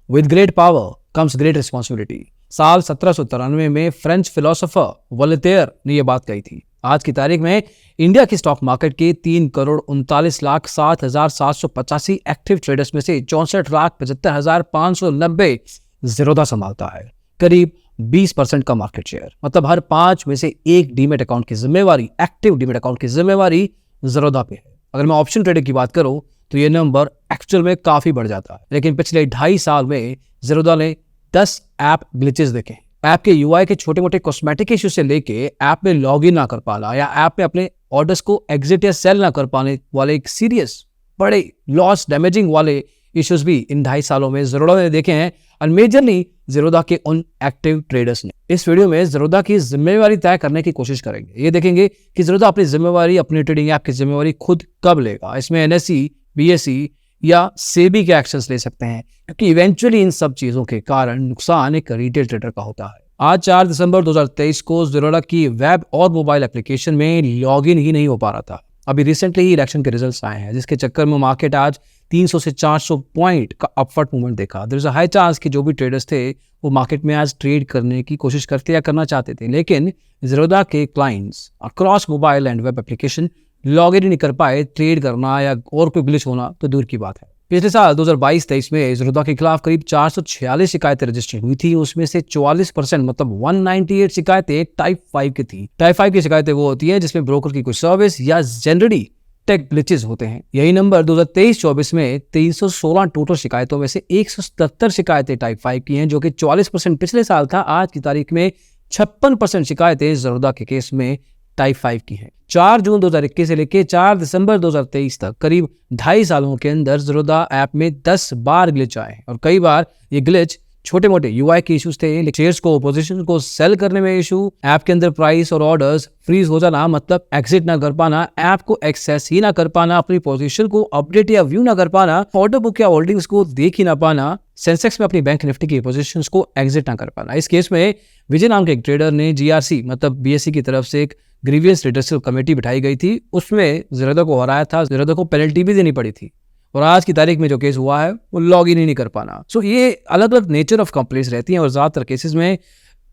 With great power comes great responsibility. साल 1793 में French philosopher Voltaire ने यह बात कही थी। आज की तारीख में इंडिया की स्टॉक मार्केट के 3,39,07,785 एक्टिव ट्रेडर्स में से 64,75,590 ज़ीरोधा संभालता है। करीब 20% का मार्केट शेयर, मतलब हर 5 में से एक डीमेट अकाउंट की जिम्मेवारी, एक्टिव डीमेट अकाउंट की जिम्मेवारी ज़ीरोधा पे है। अगर मैं ऑप्शन ट्रेडिंग की बात करूं तो ये नंबर एक्चुअल में काफी बढ़ जाता है, लेकिन पिछले 2.5 साल में ज़ीरोधा ने 10 ऐप ग्लिचेस देखे। ऐप के यूआई के छोटे मोटे कॉस्मेटिक इश्यू से लेके ऐप में लॉग इन ना कर पाना या ऐप में अपने ऑर्डर्स को एग्जिट या सेल ना कर पाने वाले एक सीरियस बड़े लॉस डैमेजिंग वाले इश्यूज भी इन 2.5 सालों में ज़ीरोधा ने देखे हैं, और मेजरली ज़ीरोधा के उन एक्टिव ट्रेडर्स ने। इस वीडियो में ज़ीरोधा की जिम्मेवारी तय करने की कोशिश करेंगे। ये देखेंगे कि ज़ीरोधा अपनी जिम्मेवारी, अपनी ट्रेडिंग ऐप की जिम्मेवारी खुद कब लेगा। इसमें एनएसई, बीएसई या सेबी के एक्शंस ले सकते हैं, क्योंकि इवेंचुअली इन सब चीजों के कारण नुकसान एक रिटेल ट्रेडर का होता है। आज 4 दिसंबर 2023 को ज़ीरोधा की वेब और मोबाइल एप्लीकेशन में लॉगिन ही नहीं हो पा रहा था। अभी रिसेंटली ही इलेक्शन के रिजल्ट्स आए हैं, जिसके चक्कर में मार्केट आज 300 से 400 पॉइंट का अपवर्ड मूवमेंट देखा। There is a high chance कि जो भी ट्रेडर्स थे वो मार्केट में आज ट्रेड करने की कोशिश करते या करना चाहते थे, लेकिन ज़ीरोधा के clients across mobile and web application log in ही नहीं कर पाए। ट्रेड करना या और कोई ग्लिच होना तो दूर की बात है। पिछले साल 2022-23 में ज़ीरोधा के खिलाफ करीब 446 शिकायतें रजिस्टर हुई थी। उसमें से 44% मतलब 198 शिकायतें टाइप 5 की थी। टाइप 5 की शिकायतें वो होती हैं जिसमें ब्रोकर की कोई सर्विस या जनरली टेक ग्लिचेस होते हैं। यही नंबर 2023-24 में 316 टोटल शिकायतों में से 177 शिकायतें टाइप 5 की हैं, जो कि 44% पिछले साल था। आज की तारीख में 56% शिकायतें ज़ीरोधा के केस में टाइप 5 की हैं। 4 जून 2021 से लेकर 4 दिसंबर 2023 तक करीब 2.5 सालों के अंदर ज़ीरोधा ऐप में 10 बार ग्लिच आए, और कई बार ये ग्लिच छोटे मोटे यूआई के इश्यूज थे। शेयर्स को, पोजीशन को सेल करने में इशू, ऐप के अंदर प्राइस और ऑर्डर्स फ्रीज हो जाना, मतलब एग्जिट ना कर पाना, ऐप को एक्सेस ही ना कर पाना, अपनी पोजीशन को अपडेट या व्यू ना कर पाना, ऑर्डर बुक या होल्डिंग्स को देख ही ना पाना, सेंसेक्स में अपनी बैंक निफ्टी की पोजीशंस को एग्जिट ना कर पाना। इस केस में विजय नाम के एक ट्रेडर ने जीआरसी मतलब बीएसई की तरफ से एक ग्रीवियंस रिडक्शन कमेटी बिठाई गई थी, उसमें ज़ीरोधा को हराया था। ज़ीरोधा को पेनल्टी भी देनी पड़ी थी, और आज की तारीख में जो केस हुआ है वो लॉग इन ही नहीं कर पाना। सो ये अलग अलग नेचर ऑफ कंप्लेंट्स रहती हैं, और ज़्यादातर केसेस में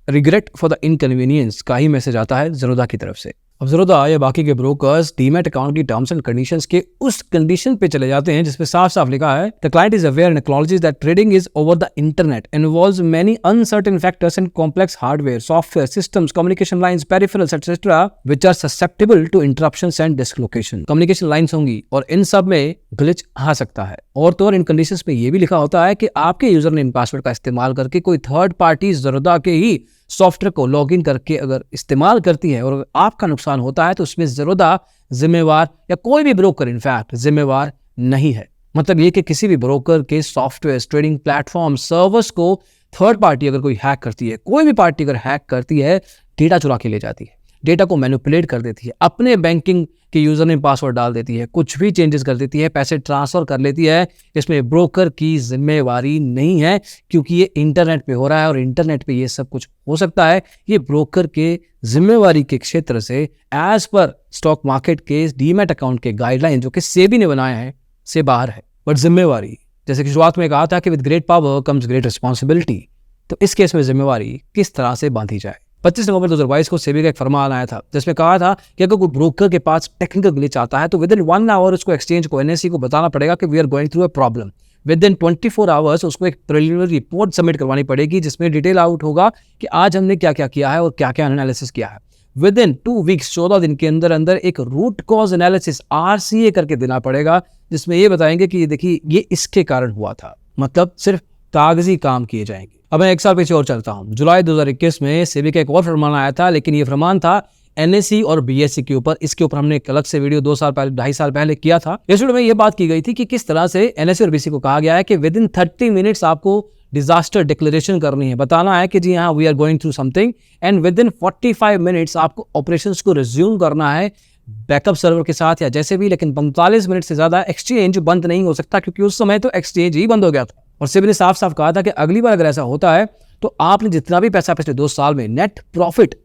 रिग्रेट फॉर द इनकन्वीनियंस का ही मैसेज आता है ज़ीरोधा की तरफ से। अब ज़ीरोधा या बाकी के ब्रोकर्स डीमैट अकाउंट की टर्म्स एंड कंडीशंस के उस कंडीशन पे चले जाते हैं जिसमें साफ साफ लिखा है, the client is aware and acknowledges that trading is over the internet involves many uncertain factors and complex hardware, software, systems, communication lines, peripherals etcetera which are susceptible to interruptions and dislocation. Communication lines होंगी और इन सब में glitch आ सकता है। और तो और इन conditions में ये भी लिखा होता है कि आपके यूजर नेम पासवर्ड का इस्तेमाल करके कोई थर्ड पार्टी ज़ीरोधा के ही सॉफ्टवेयर को लॉगिन करके अगर इस्तेमाल करती है और आपका नुकसान होता है तो उसमें ज़ीरोधा जिम्मेवार या कोई भी ब्रोकर इनफैक्ट जिम्मेवार नहीं है। मतलब ये कि किसी भी ब्रोकर के सॉफ्टवेयर, ट्रेडिंग प्लेटफॉर्म, सर्वर्स को थर्ड पार्टी अगर कोई हैक करती है, कोई भी पार्टी अगर हैक करती है, डेटा चुरा के ले जाती है, डेटा को मैनिपुलेट कर देती है, अपने बैंकिंग के यूजर नेम पासवर्ड डाल देती है, कुछ भी चेंजेस कर देती है, पैसे ट्रांसफर कर लेती है, इसमें ब्रोकर की जिम्मेवारी नहीं है, क्योंकि ये इंटरनेट पे हो रहा है और इंटरनेट पे ये सब कुछ हो सकता है। ये ब्रोकर के जिम्मेवारी के क्षेत्र से एज पर स्टॉक मार्केट के डीमैट अकाउंट के गाइडलाइन जो कि सेबी ने बनाया है से बाहर है। बट जिम्मेवारी, जैसे कि शुरुआत में कहा था कि with great power comes great responsibility, तो इस केस में जिम्मेवारी किस तरह से बांधी जाए। 25 नवंबर 2022 को सेबी का एक फरमान आया था जिसमें कहा था कि अगर कोई ब्रोकर के पास टेक्निकल ग्लिच आता है तो विद इन 1 आवर उसको एक्सचेंज को, एनएसई को बताना पड़ेगा कि we are going through a problem. Within 24 hours उसको एक प्रिलिमिनरी रिपोर्ट सबमिट करवानी पड़ेगी जिसमें डिटेल आउट होगा कि आज हमने क्या क्या किया है और क्या क्या एनालिसिस किया है। विद इन 2 वीक्स 14 दिन के अंदर अंदर एक रूट कॉज एनालिसिस आरसीए करके देना पड़ेगा, जिसमें ये बताएंगे कि देखिए ये इसके कारण हुआ था। मतलब सिर्फ कागजी काम किए जाएंगे। अब मैं 1 साल पीछे और चलता हूँ। जुलाई 2021 में सेबी का एक और फरमान आया था, लेकिन ये फरमान था एनएसई और बीएसई के ऊपर। इसके ऊपर हमने एक अलग से वीडियो 2 साल पहले, 2.5 साल पहले किया था। इस वीडियो में ये बात की गई थी कि किस तरह से एनएसई और बीएसई को कहा गया है कि विद इन 30 मिनट्स आपको डिजास्टर डिक्लेरेशन करनी है, बताना है कि जी हाँ we are going through something, and within 45 minutes आपको ऑपरेशंस को रिज्यूम करना है बैकअप सर्वर के साथ या जैसे भी, लेकिन 45 मिनट से ज्यादा एक्सचेंज बंद नहीं हो सकता, क्योंकि उस समय तो एक्सचेंज ही बंद हो गया था। और सेबी ने साफ साफ कहा था कि अगली बार अगर ऐसा होता है तो आपने जितना भी पैसा पिछले 2 साल में नेट प्रॉफिट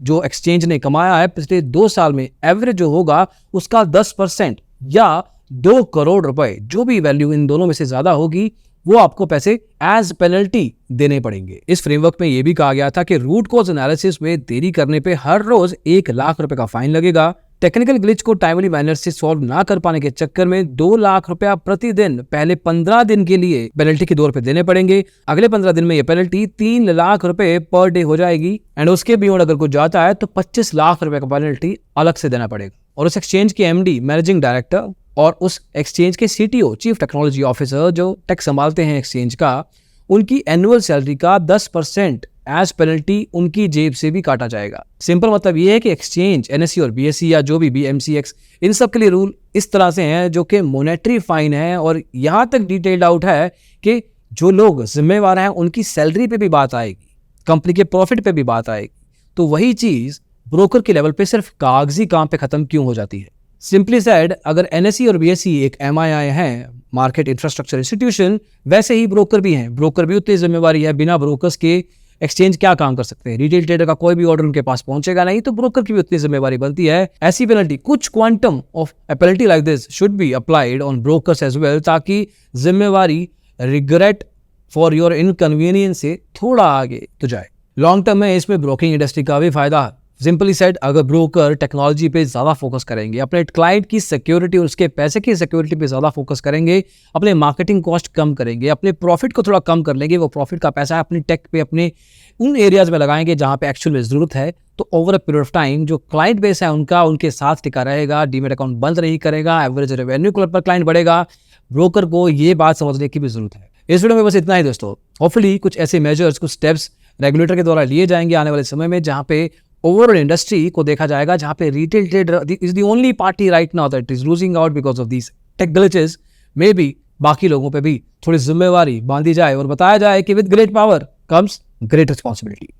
जो एक्सचेंज ने कमाया है पिछले 2 साल में, एवरेज जो होगा उसका 10% या 2 करोड़ रुपए, जो भी वैल्यू इन दोनों में से ज्यादा होगी, वो आपको पैसे एज पेनल्टी देने पड़ेंगे। इस फ्रेमवर्क में यह भी कहा गया था कि रूट कॉज एनालिसिस में देरी करने पे हर रोज 1 लाख रुपए का फाइन लगेगा। टेक्निकल ग्लिच को टाइमली मैनर से सॉल्व ना कर पाने के चक्कर में 2 लाख रुपया प्रतिदिन पहले 15 दिन के लिए पेनल्टी के तौर पे देने पड़ेंगे। अगले 15 दिन में ये पेनल्टी 3 लाख रुपए पर डे हो जाएगी एंड उसके बियॉन्ड अगर कुछ जाता है तो 25 लाख रुपए का पेनल्टी अलग से देना पड़ेगा। और उस एक्सचेंज के एमडी मैनेजिंग डायरेक्टर और उस एक्सचेंज के सीटीओ चीफ टेक्नोलॉजी ऑफिसर जो टेक संभालते हैं एक्सचेंज का, उनकी एनुअल सैलरी का 10% एज पेनल्टी उनकी जेब से भी काटा जाएगा। सिंपल मतलब ये है कि एक्सचेंज एनएससी और बीएससी या जो भी बीएमसीएक्स, इन सब के लिए रूल इस तरह से हैं जो कि मॉनेटरी फाइन है। और यहां तक डिटेल्ड आउट है कि जो लोग जिम्मेवार हैं उनकी सैलरी पे भी बात आएगी, कंपनी के प्रॉफिट पे भी बात आएगी। तो वही चीज ब्रोकर के लेवल पे सिर्फ कागजी काम पे खत्म क्यों हो जाती है? सिंपली सेड, अगर एनएससी और बीएससी एक एमआईआई है, मार्केट इंफ्रास्ट्रक्चर इंस्टीट्यूशन, वैसे ही ब्रोकर भी हैं। ब्रोकर भी उतनी जिम्मेवारी है। बिना ब्रोकर्स के एक्सचेंज क्या काम कर सकते हैं? रिटेल ट्रेडर का कोई भी ऑर्डर उनके पास पहुंचेगा नहीं, तो ब्रोकर की भी उतनी जिम्मेवारी बनती है। ऐसी पेनल्टी, कुछ quantum of a penalty like this should be applied on brokers as well, ताकि जिम्मेवारी रिग्रेट फॉर योर इनकन्वीनियंस से थोड़ा आगे तो जाए। लॉन्ग टर्म में इसमें ब्रोकिंग इंडस्ट्री का भी फायदा है। सिंपली सेड, अगर ब्रोकर टेक्नोलॉजी पे ज्यादा फोकस करेंगे, अपने क्लाइंट की सिक्योरिटी और उसके पैसे की सिक्योरिटी पे ज्यादा फोकस करेंगे, अपने मार्केटिंग कॉस्ट कम करेंगे, अपने प्रॉफिट को थोड़ा कम कर लेंगे, वो प्रॉफिट का पैसा अपनी टेक पे, अपने उन एरियाज में लगाएंगे जहां पे एक्चुअल में जरूरत है, तो over a period of time जो क्लाइंट बेस है उनका उनके साथ टिका रहेगा, डीमेट अकाउंट बंद नहीं करेगा, एवरेज रेवेन्यू पर क्लाइंट बढ़ेगा। ब्रोकर को ये बात समझने की भी जरूरत है। इस वीडियो में बस इतना ही दोस्तों। होपफुली कुछ ऐसे मेजर्स, कुछ स्टेप्स रेगुलेटर के द्वारा लिए जाएंगे आने वाले समय में, जहां पे ओवरऑल इंडस्ट्री को देखा जाएगा, जहां पे retail trader is the only party right now that is losing out because of these tech glitches. Maybe बाकी लोगों पे भी थोड़ी जिम्मेवारी बांधी जाए और बताया जाए कि with great power comes great responsibility.